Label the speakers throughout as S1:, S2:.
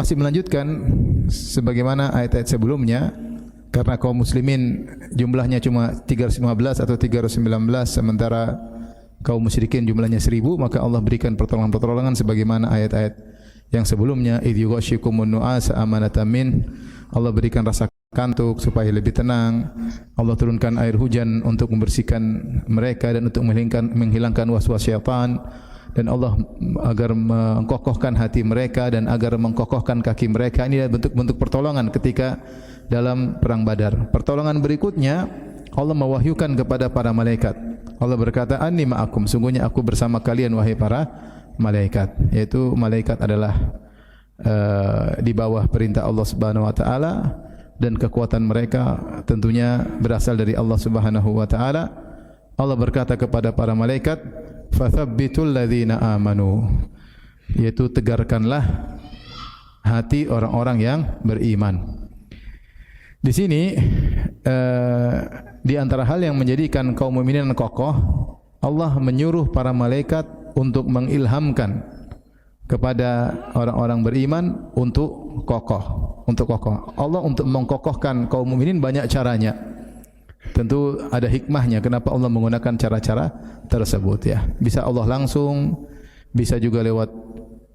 S1: masih melanjutkan sebagaimana ayat-ayat sebelumnya, karena kaum muslimin jumlahnya cuma 315 atau 319 sementara kaum musyrikin jumlahnya 1000, maka Allah berikan pertolongan-pertolongan sebagaimana ayat-ayat yang sebelumnya. Idh yughashikumun nu'asa amanatan min, Allah berikan rasa kantuk supaya lebih tenang. Allah turunkan air hujan untuk membersihkan mereka dan untuk menghilangkan waswas syaitan. Dan Allah agar mengkokohkan hati mereka dan agar mengkokohkan kaki mereka. Ini adalah bentuk-bentuk pertolongan ketika dalam perang Badar. Pertolongan berikutnya, Allah mewahyukan kepada para malaikat. Allah berkata, "Anni ma'akum," sungguhnya aku bersama kalian wahai para malaikat. Yaitu malaikat adalah di bawah perintah Allah Subhanahu wa taala, dan kekuatan mereka tentunya berasal dari Allah Subhanahu wa taala. Allah berkata kepada para malaikat, "Fathabbitul ladzina amanu," yaitu tegarkanlah hati orang-orang yang beriman. Di sini di antara hal yang menjadikan kaum mukminin kokoh, Allah menyuruh para malaikat untuk mengilhamkan kepada orang-orang beriman untuk kokoh, Allah untuk mengkokohkan kaum mukminin banyak caranya. Tentu ada hikmahnya kenapa Allah menggunakan cara-cara tersebut ya. Bisa Allah langsung, bisa juga lewat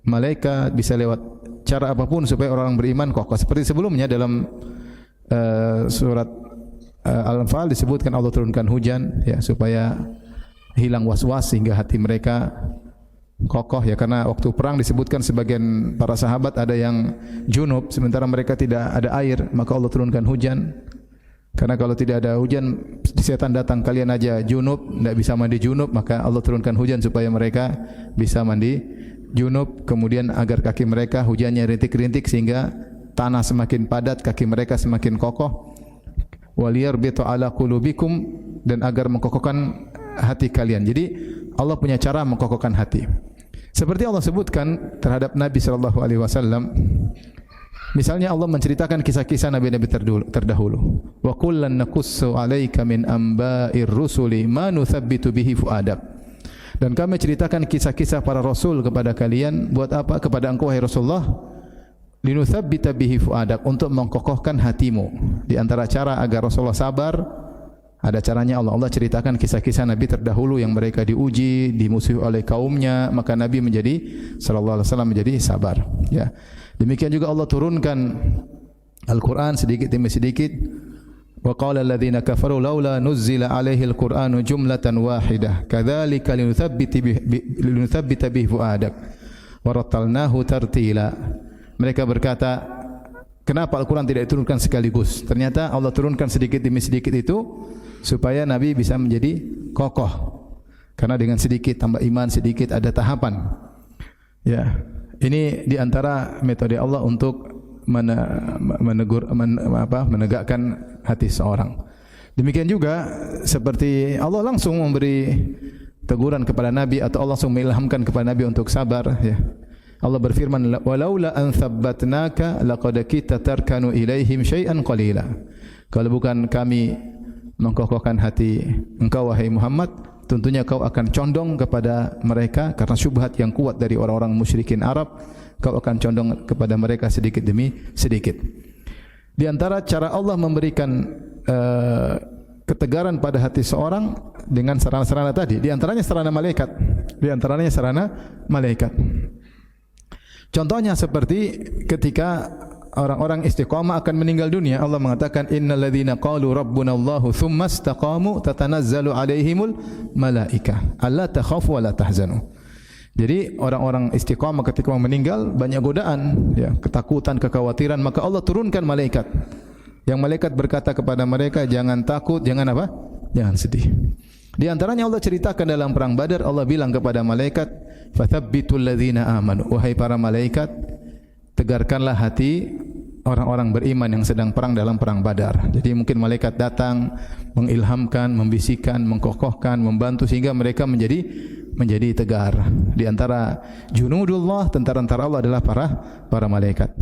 S1: malaikat, bisa lewat cara apapun supaya orang beriman kokoh. Seperti sebelumnya dalam surat Al-Anfal disebutkan Allah turunkan hujan ya supaya hilang was-was sehingga hati mereka kokoh ya, karena waktu perang disebutkan sebagian para sahabat ada yang junub sementara mereka tidak ada air, maka Allah turunkan hujan. Karena kalau tidak ada hujan, setan datang, kalian aja junub, tidak bisa mandi junub, maka Allah turunkan hujan supaya mereka bisa mandi junub. Kemudian agar kaki mereka hujannya rintik-rintik sehingga tanah semakin padat, kaki mereka semakin kokoh. Waliyarbitu ala qulubikum, dan agar mengkokohkan hati kalian. Jadi Allah punya cara mengkokohkan hati. Seperti Allah sebutkan terhadap Nabi sallallahu alaihi wasallam. Misalnya Allah menceritakan kisah-kisah nabi-nabi terdahulu. Wa kullan naqussu 'alaika min amba'ir rusuli ma nuthabbitu bihi fu'adak. Dan kami ceritakan kisah-kisah para rasul kepada kalian, buat apa? Kepada engkau wahai Rasulullah, linuthabbita bihi fu'adak, untuk mengkokohkan hatimu. Di antara cara agar Rasulullah sabar, ada caranya Allah ceritakan kisah-kisah nabi terdahulu yang mereka diuji, dimusuhi oleh kaumnya, maka Nabi sallallahu alaihi wasallam menjadi sabar ya. Demikian juga Allah turunkan Al-Quran sedikit demi sedikit. Wa qala alladhina kafaru laula nuzzila alaihi al-Qur'anu jumlatan wahidah kadzalika linuthabbita bihi fuadak wa rattalnahu tartila. Mereka berkata, kenapa Al-Quran tidak diturunkan sekaligus? Ternyata Allah turunkan sedikit demi sedikit itu supaya Nabi bisa menjadi kokoh. Karena dengan sedikit tambah iman, sedikit ada tahapan. Ya, ini di antara metode Allah untuk menegakkan hati seorang. Demikian juga seperti Allah langsung memberi teguran kepada Nabi atau Allah langsung mengilhamkan kepada Nabi untuk sabar ya. Allah berfirman, walaula an thabbatnaka laqad kita tarkanu ilaihim syai'an qalila. Kalau bukan kami mengkokohkan hati engkau wahai Muhammad, tentunya kau akan condong kepada mereka karena syubhat yang kuat dari orang-orang musyrikin Arab. Kau akan condong kepada mereka sedikit demi sedikit. Di antara cara Allah memberikan ketegaran pada hati seorang dengan sarana-sarana tadi, di antaranya sarana malaikat. Contohnya seperti ketika orang-orang istiqamah akan meninggal dunia, Allah mengatakan innal ladzina qalu rabbunallahu tsumma istaqamu tatanazzalu alaihimul malaikah alla takhafu wa la tahzanu. Jadi orang-orang istiqamah ketika meninggal banyak godaan ya, ketakutan, kekhawatiran, maka Allah turunkan malaikat. Yang malaikat berkata kepada mereka, jangan takut, jangan apa? Jangan sedih. Di antaranya Allah ceritakan dalam perang Badar, Allah bilang kepada malaikat, "Fathabbitul ladzina amanu." Wahai para malaikat, tegarkanlah hati orang-orang beriman yang sedang perang dalam perang Badar. Jadi mungkin malaikat datang mengilhamkan, membisikkan, mengkokohkan, membantu sehingga mereka menjadi tegar. Di antara junudullah, tentara-tentara Allah adalah para malaikat.